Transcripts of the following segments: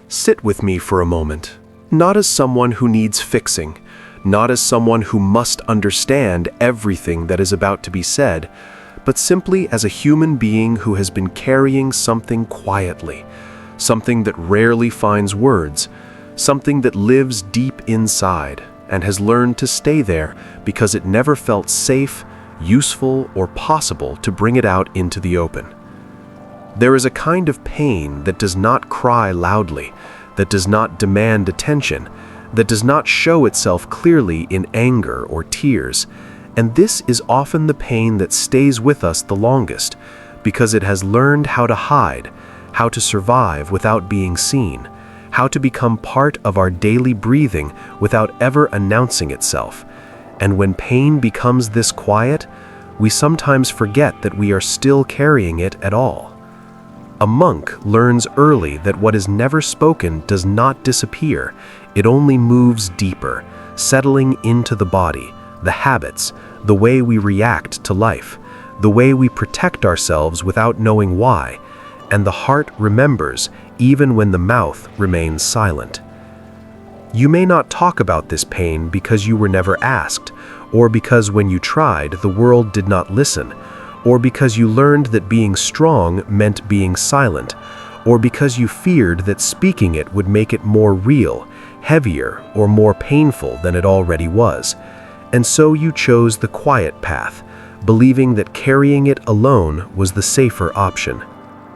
Sit with me for a moment, not as someone who needs fixing, not as someone who must understand everything that is about to be said, but simply as a human being who has been carrying something quietly, something that rarely finds words, something that lives deep inside and has learned to stay there because it never felt safe, useful, or possible to bring it out into the open. There is a kind of pain that does not cry loudly, that does not demand attention, that does not show itself clearly in anger or tears, and this is often the pain that stays with us the longest, because it has learned how to hide, how to survive without being seen, how to become part of our daily breathing without ever announcing itself. And when pain becomes this quiet, we sometimes forget that we are still carrying it at all. A monk learns early that what is never spoken does not disappear, it only moves deeper, settling into the body, the habits, the way we react to life, the way we protect ourselves without knowing why, and the heart remembers even when the mouth remains silent. You may not talk about this pain because you were never asked, or because when you tried, the world did not listen, or because you learned that being strong meant being silent, or because you feared that speaking it would make it more real, heavier, or more painful than it already was. And so you chose the quiet path, believing that carrying it alone was the safer option.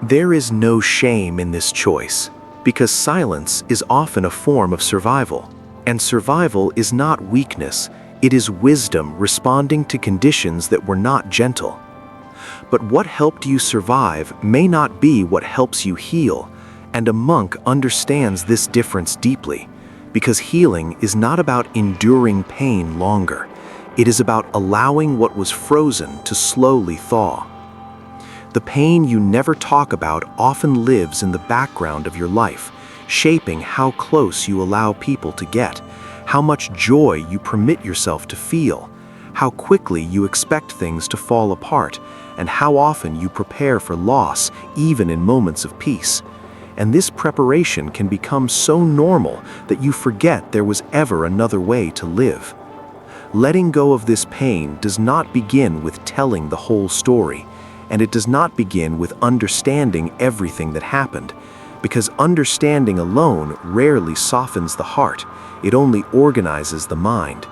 There is no shame in this choice, because silence is often a form of survival, and survival is not weakness, it is wisdom responding to conditions that were not gentle. But what helped you survive may not be what helps you heal, and a monk understands this difference deeply, because healing is not about enduring pain longer. It is about allowing what was frozen to slowly thaw. The pain you never talk about often lives in the background of your life, shaping how close you allow people to get, how much joy you permit yourself to feel, how quickly you expect things to fall apart, and how often you prepare for loss, even in moments of peace. And this preparation can become so normal that you forget there was ever another way to live. Letting go of this pain does not begin with telling the whole story, and it does not begin with understanding everything that happened, because understanding alone rarely softens the heart, it only organizes the mind.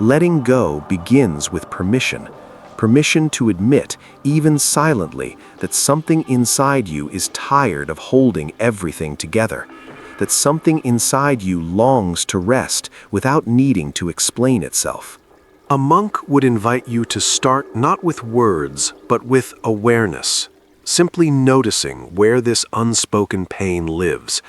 Letting go begins with permission to admit, even silently, that something inside you is tired of holding everything together, that something inside you longs to rest without needing to explain itself. A monk would invite you to start not with words, but with awareness, simply noticing where this unspoken pain lives,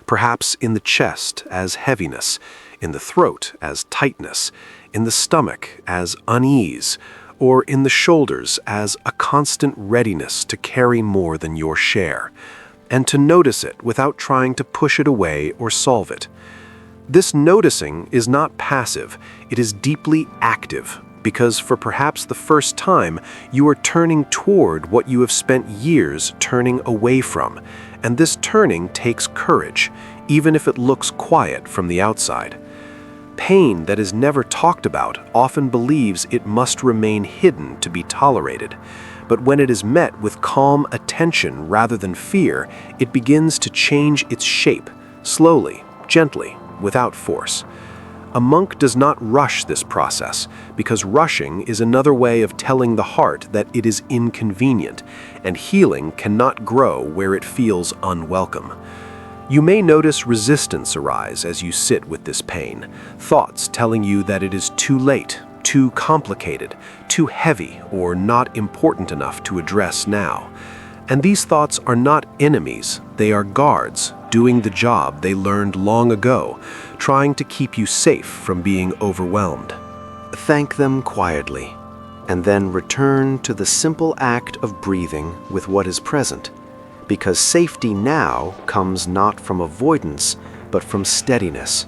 perhaps in the chest as heaviness, in the throat as tightness, in the stomach as unease, or in the shoulders as a constant readiness to carry more than your share, and to notice it without trying to push it away or solve it. This noticing is not passive, it is deeply active, because for perhaps the first time, you are turning toward what you have spent years turning away from, and this turning takes courage, even if it looks quiet from the outside. Pain that is never talked about often believes it must remain hidden to be tolerated, but when it is met with calm attention rather than fear, it begins to change its shape, slowly, gently, without force. A monk does not rush this process, because rushing is another way of telling the heart that it is inconvenient, and healing cannot grow where it feels unwelcome. You may notice resistance arise as you sit with this pain, thoughts telling you that it is too late, too complicated, too heavy, or not important enough to address now. And these thoughts are not enemies, they are guards, doing the job they learned long ago, trying to keep you safe from being overwhelmed. Thank them quietly, and then return to the simple act of breathing with what is present, because safety now comes not from avoidance, but from steadiness.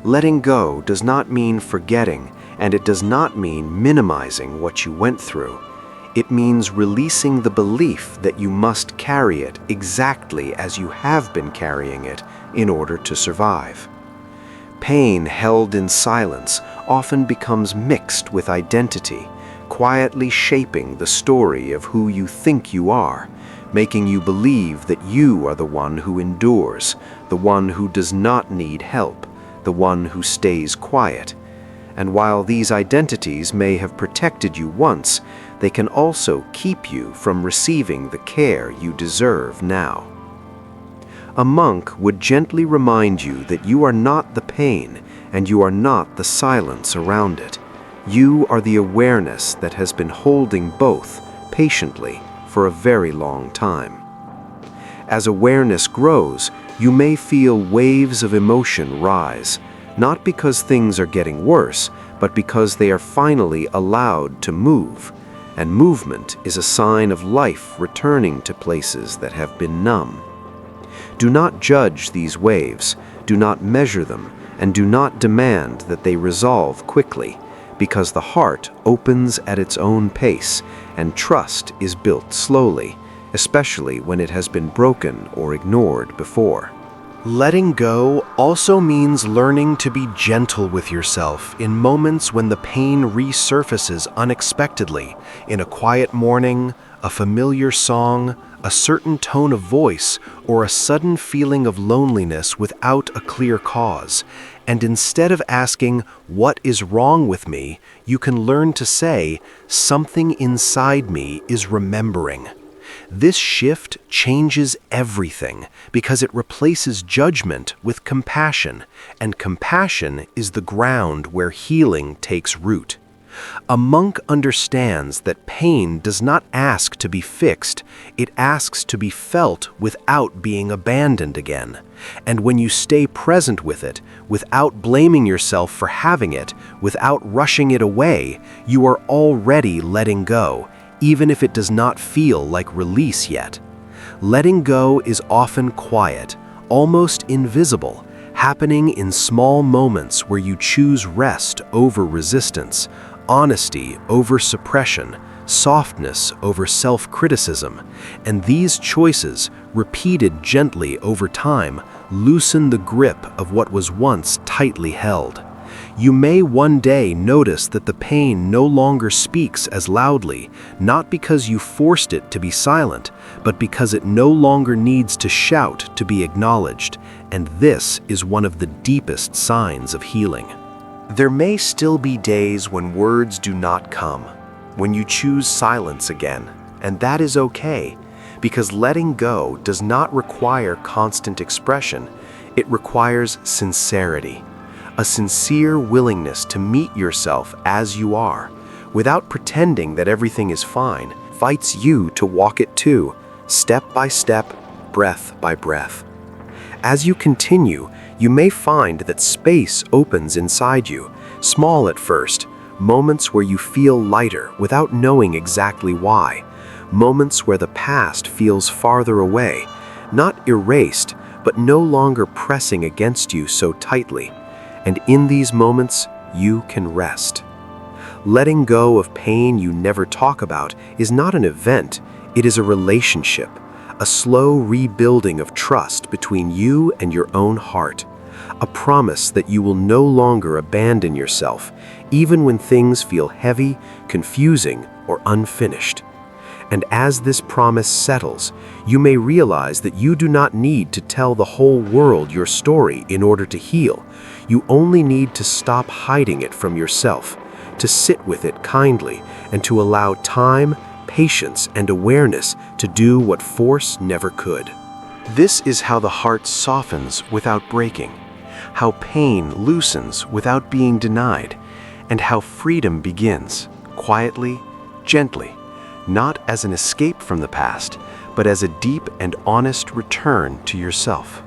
Letting go does not mean forgetting, and it does not mean minimizing what you went through. It means releasing the belief that you must carry it exactly as you have been carrying it, in order to survive. Pain held in silence often becomes mixed with identity, quietly shaping the story of who you think you are, making you believe that you are the one who endures, the one who does not need help, the one who stays quiet. And while these identities may have protected you once, they can also keep you from receiving the care you deserve now. A monk would gently remind you that you are not the pain and you are not the silence around it. You are the awareness that has been holding both patiently for a very long time. As awareness grows, you may feel waves of emotion rise, not because things are getting worse, but because they are finally allowed to move. And movement is a sign of life returning to places that have been numb. Do not judge these waves, do not measure them, and do not demand that they resolve quickly, because the heart opens at its own pace, and trust is built slowly, especially when it has been broken or ignored before. Letting go also means learning to be gentle with yourself in moments when the pain resurfaces unexpectedly, in a quiet morning, a familiar song, a certain tone of voice, or a sudden feeling of loneliness without a clear cause. And instead of asking, "What is wrong with me?" you can learn to say, "Something inside me is remembering." This shift changes everything because it replaces judgment with compassion, and compassion is the ground where healing takes root. A monk understands that pain does not ask to be fixed, it asks to be felt without being abandoned again. And when you stay present with it, without blaming yourself for having it, without rushing it away, you are already letting go, even if it does not feel like release yet. Letting go is often quiet, almost invisible, happening in small moments where you choose rest over resistance, honesty over suppression, softness over self-criticism, and these choices, repeated gently over time, loosen the grip of what was once tightly held. You may one day notice that the pain no longer speaks as loudly, not because you forced it to be silent, but because it no longer needs to shout to be acknowledged, and this is one of the deepest signs of healing. There may still be days when words do not come, when you choose silence again, and that is okay, because letting go does not require constant expression, it requires sincerity. A sincere willingness to meet yourself as you are, without pretending that everything is fine, invites you to walk it too, step by step, breath by breath. As you continue, you may find that space opens inside you, small at first, moments where you feel lighter without knowing exactly why, moments where the past feels farther away, not erased, but no longer pressing against you so tightly. And in these moments, you can rest. Letting go of pain you never talk about is not an event, it is a relationship, a slow rebuilding of trust between you and your own heart, a promise that you will no longer abandon yourself, even when things feel heavy, confusing, or unfinished. And as this promise settles, you may realize that you do not need to tell the whole world your story in order to heal. You only need to stop hiding it from yourself, to sit with it kindly, and to allow time, patience, and awareness to do what force never could. This is how the heart softens without breaking, how pain loosens without being denied, and how freedom begins, quietly, gently, not as an escape from the past, but as a deep and honest return to yourself.